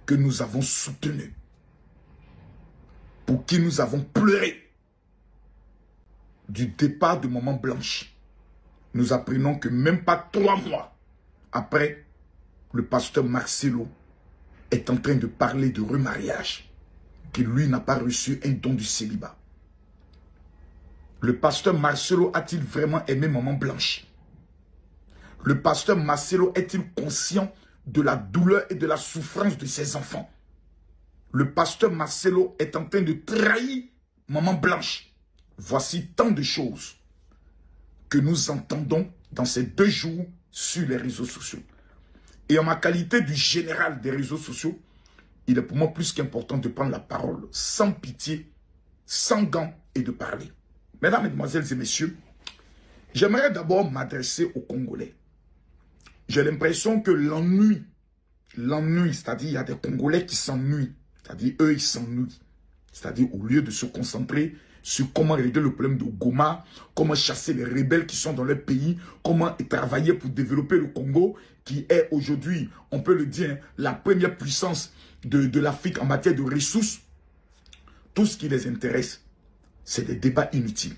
que nous avons soutenus, pour qui nous avons pleuré du départ de Maman Blanche, nous apprenons que même pas 3 mois après, le pasteur Marcelo est en train de parler de remariage, que lui n'a pas reçu un don du célibat. Le pasteur Marcelo a-t-il vraiment aimé Maman Blanche? Le pasteur Marcelo est-il conscient de la douleur et de la souffrance de ses enfants? Le pasteur Marcelo est en train de trahir Maman Blanche. Voici tant de choses que nous entendons dans ces 2 jours sur les réseaux sociaux. Et en ma qualité du général des réseaux sociaux, il est pour moi plus qu'important de prendre la parole sans pitié, sans gants et de parler. Mesdames, Mesdemoiselles et Messieurs, j'aimerais d'abord m'adresser aux Congolais. J'ai l'impression que l'ennui, c'est-à-dire il y a des Congolais qui s'ennuient, c'est-à-dire eux ils s'ennuient. C'est-à-dire au lieu de se concentrer sur comment régler le problème de Goma, comment chasser les rebelles qui sont dans leur pays, comment travailler pour développer le Congo, qui est aujourd'hui, on peut le dire, la première puissance de l'Afrique en matière de ressources. Tout ce qui les intéresse, c'est des débats inutiles.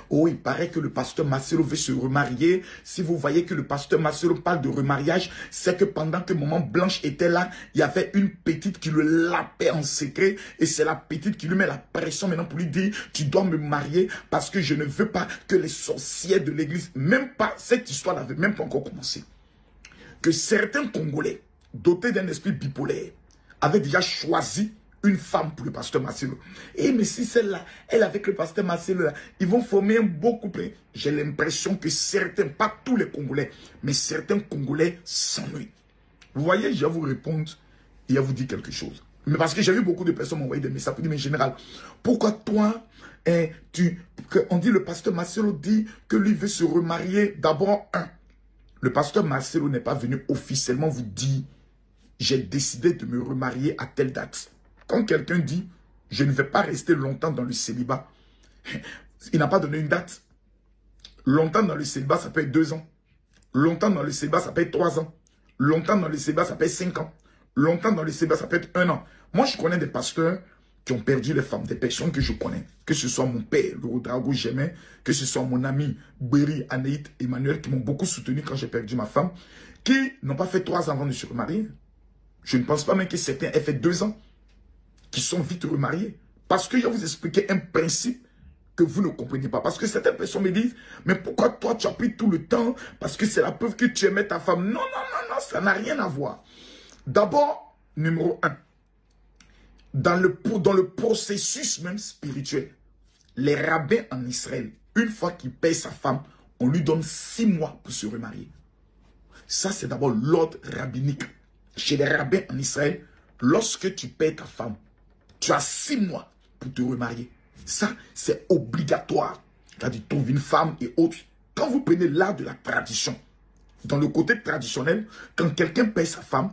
Oh, il paraît que le pasteur Marcelo veut se remarier. Si vous voyez que le pasteur Marcelo parle de remariage, c'est que pendant que Maman Blanche était là, il y avait une petite qui le lapait en secret. Et c'est la petite qui lui met la pression maintenant pour lui dire, tu dois me marier parce que je ne veux pas que les sorcières de l'église, même pas, cette histoire n'avait même pas encore commencé. Que certains Congolais, dotés d'un esprit bipolaire, avaient déjà choisi une femme pour le pasteur Marcelo. Et mais si celle-là, elle avec le pasteur Marcelo, ils vont former un beau couple. J'ai l'impression que certains, pas tous les Congolais, mais certains Congolais s'ennuient. Vous voyez, je vais vous répondre et je vais vous dire quelque chose. Mais parce que j'ai vu beaucoup de personnes m'envoyer des messages pour dire, mais général, pourquoi toi, on dit le pasteur Marcelo dit que lui veut se remarier d'abord le pasteur Marcelo n'est pas venu officiellement vous dire, j'ai décidé de me remarier à telle date. Quand quelqu'un dit, je ne vais pas rester longtemps dans le célibat, il n'a pas donné une date. Longtemps dans le célibat, ça peut être 2 ans. Longtemps dans le célibat, ça peut être 3 ans. Longtemps dans le célibat, ça peut être 5 ans. Longtemps dans le célibat, ça peut être 1 an. Moi, je connais des pasteurs qui ont perdu les femmes, des personnes que je connais. Que ce soit mon père, le Rodrago Gémet, que ce soit mon ami Béry, Anaït, Emmanuel, qui m'ont beaucoup soutenu quand j'ai perdu ma femme, qui n'ont pas fait 3 ans avant de se remarier. Je ne pense pas même que certains aient fait 2 ans. Qui sont vite remariés. Parce que je vais vous expliquer un principe que vous ne comprenez pas. Parce que certaines personnes me disent, mais pourquoi toi tu as pris tout le temps? Parce que c'est la preuve que tu aimais ta femme. Non, non, non, non, ça n'a rien à voir. D'abord, numéro 1, dans le processus même spirituel, les rabbins en Israël, une fois qu'il paye sa femme, on lui donne 6 mois pour se remarier. Ça, c'est d'abord l'ordre rabbinique. Chez les rabbins en Israël, lorsque tu payes ta femme, tu as 6 mois pour te remarier. Ça, c'est obligatoire. C'est-à-dire, trouver une femme et autres. Quand vous prenez l'art de la tradition, dans le côté traditionnel, quand quelqu'un paye sa femme,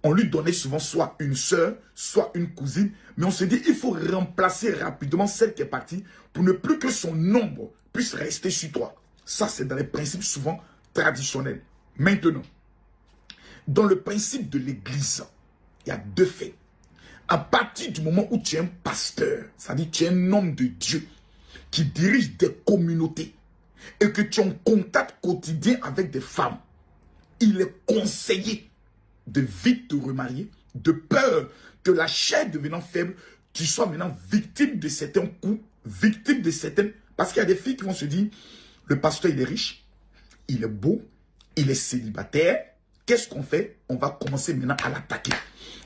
on lui donnait souvent soit une soeur, soit une cousine. Mais on se dit, il faut remplacer rapidement celle qui est partie pour ne plus que son nombre puisse rester sur toi. Ça, c'est dans les principes souvent traditionnels. Maintenant, dans le principe de l'église, il y a 2 faits. À partir du moment où tu es un pasteur, c'est-à-dire tu es un homme de Dieu qui dirige des communautés et que tu es en contact quotidien avec des femmes, il est conseillé de vite te remarier, de peur que la chair devenant faible, tu sois maintenant victime de certains coups, victime de certaines... Parce qu'il y a des filles qui vont se dire, le pasteur il est riche, il est beau, il est célibataire, qu'est-ce qu'on fait? On va commencer maintenant à l'attaquer.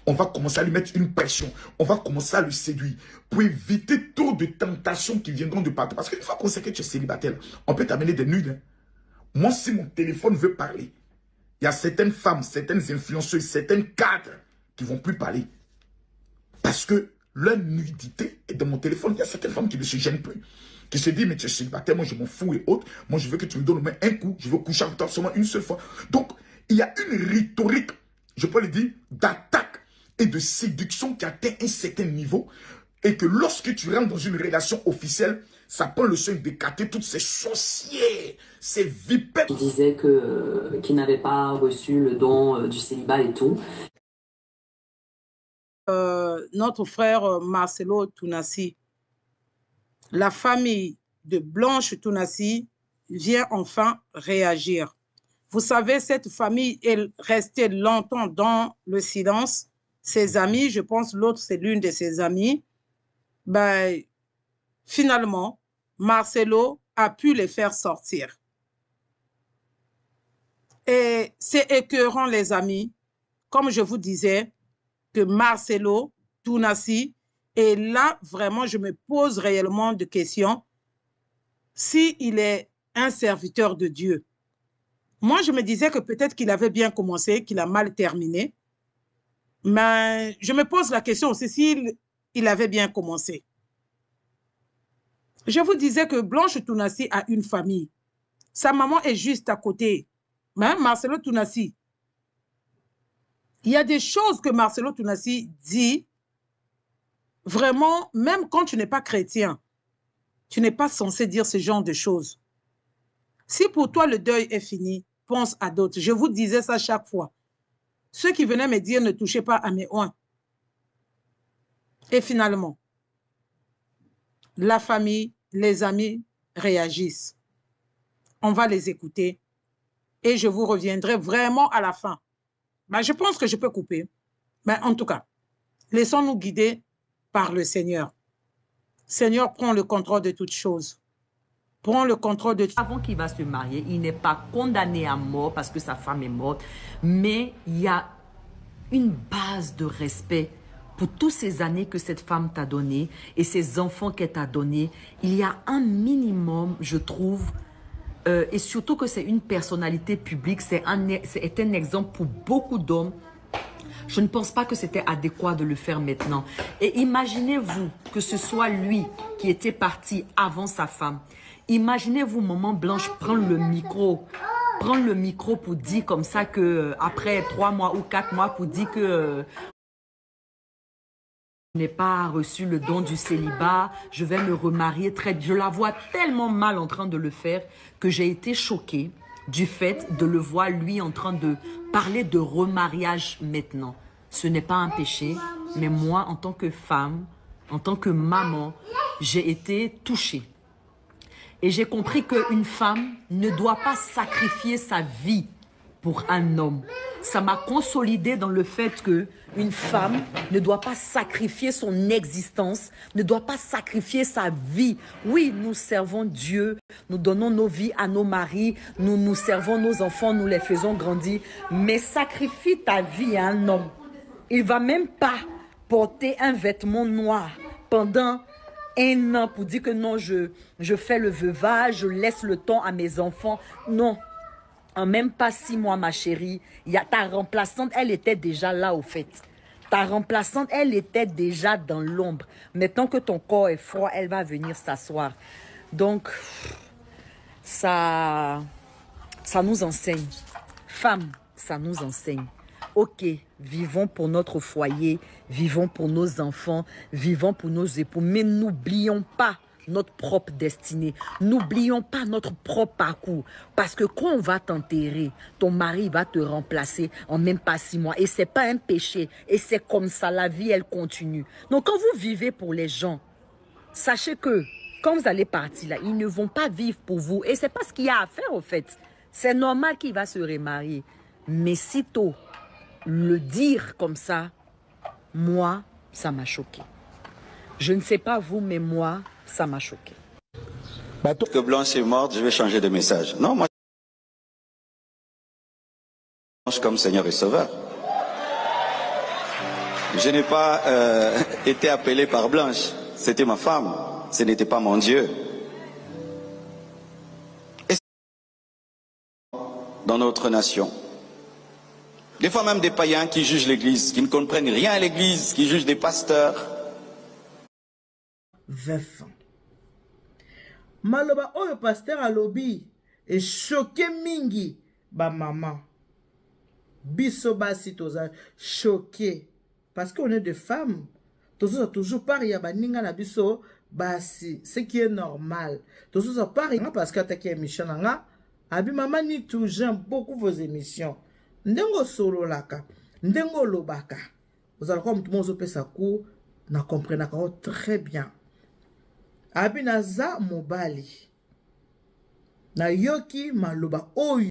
On va commencer à lui mettre une pression. On va commencer à le séduire pour éviter trop de tentations qui viendront de partout. Parce qu'une fois qu'on sait que tu es célibataire, on peut t'amener des nudes. Hein. Moi, si mon téléphone veut parler, il y a certaines femmes, certaines influenceuses, certains cadres qui ne vont plus parler. Parce que leur nudité est dans mon téléphone. Il y a certaines femmes qui ne se gênent plus. Qui se disent, mais tu es célibataire, moi je m'en fous et autres. Moi je veux que tu me donnes au moins un coup. Je veux coucher avec toi seulement une seule fois. Donc, il y a une rhétorique, je peux le dire, d'attaque et de séduction qui atteint un certain niveau. Et que lorsque tu rentres dans une relation officielle, ça prend le soin d'écarter toutes ces sorcières, ces vipères. Il disait qu'il n'avait pas reçu le don du célibat et tout. notre frère Marcelo Tounassi, la famille de Blanche Tounassi vient enfin réagir. Vous savez, cette famille est restée longtemps dans le silence. Ses amis, je pense l'autre, c'est l'une de ses amies. Ben, finalement, Marcelo a pu les faire sortir. Et c'est écœurant, les amis, comme je vous disais, que Marcelo Tounassi, et là, vraiment, je me pose réellement de questions, s'il est un serviteur de Dieu. Moi, je me disais que peut-être qu'il avait bien commencé, qu'il a mal terminé. Mais je me pose la question aussi s'il avait bien commencé. Je vous disais que Blanche Tounassi a une famille. Sa maman est juste à côté. Mais Marcelo Tounassi, il y a des choses que Marcelo Tounassi dit, vraiment, même quand tu n'es pas chrétien, tu n'es pas censé dire ce genre de choses. Si pour toi le deuil est fini, pense à d'autres. Je vous disais ça chaque fois. Ceux qui venaient me dire ne touchez pas à mes oins. Et finalement, la famille, les amis réagissent. On va les écouter et je vous reviendrai vraiment à la fin. Ben, je pense que je peux couper. Mais en tout cas, laissons-nous guider par le Seigneur. Seigneur, prends le contrôle de toutes choses. Prends le contrôle de... Avant qu'il va se marier, il n'est pas condamné à mort parce que sa femme est morte, mais il y a une base de respect pour toutes ces années que cette femme t'a donné et ces enfants qu'elle t'a donné. Il y a un minimum, je trouve, et surtout que c'est une personnalité publique, c'est un exemple pour beaucoup d'hommes. Je ne pense pas que c'était adéquat de le faire maintenant. Et imaginez-vous que ce soit lui qui était parti avant sa femme. Imaginez-vous, maman Blanche, prendre le micro pour dire comme ça que après 3 mois ou 4 mois pour dire que je n'ai pas reçu le don du célibat, je vais me remarier très... Je la vois tellement mal en train de le faire que j'ai été choquée du fait de le voir lui en train de parler de remariage maintenant. Ce n'est pas un péché, mais moi en tant que femme, en tant que maman, j'ai été touchée. Et j'ai compris qu'une femme ne doit pas sacrifier sa vie pour un homme. Ça m'a consolidée dans le fait qu'une femme ne doit pas sacrifier son existence, ne doit pas sacrifier sa vie. Oui, nous servons Dieu, nous donnons nos vies à nos maris, nous servons nos enfants, nous les faisons grandir. Mais sacrifie ta vie à un homme. Il ne va même pas porter un vêtement noir pendant 1 an pour dire que non, je fais le veuvage, je laisse le temps à mes enfants. Non. En même pas 6 mois, ma chérie, ta remplaçante, elle était déjà là au fait. Ta remplaçante, elle était déjà dans l'ombre. Maintenant que ton corps est froid, elle va venir s'asseoir. Donc, ça nous enseigne. Femmes, ça nous enseigne. Ok, vivons pour notre foyer, vivons pour nos enfants, vivons pour nos époux, mais n'oublions pas notre propre destinée. N'oublions pas notre propre parcours. Parce que quand on va t'enterrer, ton mari va te remplacer en même pas 6 mois. Et ce n'est pas un péché. Et c'est comme ça, la vie, elle continue. Donc quand vous vivez pour les gens, sachez que quand vous allez partir là, ils ne vont pas vivre pour vous. Et ce n'est pas ce qu'il y a à faire au fait. C'est normal qu'il va se remarier. Mais sitôt, le dire comme ça, moi, ça m'a choqué. Je ne sais pas vous, mais moi, ça m'a choqué. Que Blanche est morte, je vais changer de message. Non, moi, Blanche comme Seigneur et Sauveur. Je n'ai pas été appelé par Blanche. C'était ma femme. Ce n'était pas mon Dieu. Et dans notre nation. Des fois même des païens qui jugent l'Église, qui ne comprennent rien à l'Église, qui jugent des pasteurs. Veuf. Maloba oyo pasteur alobi et choqué mingi ba maman. Biso basi toza choqué parce qu'on est des femmes. Tozo toujours pareil ya baninga na biso basi, ce qui est normal. Tozo pareil parce que attaqué émission nga abi maman ni tout j'aime beaucoup vos émissions. Ndengo solo laka, ndengo lobaka. Vous allez comme tout le monde pesa cours, na comprendre très bien. Abi naza mobali. Na yoki maloba oyo.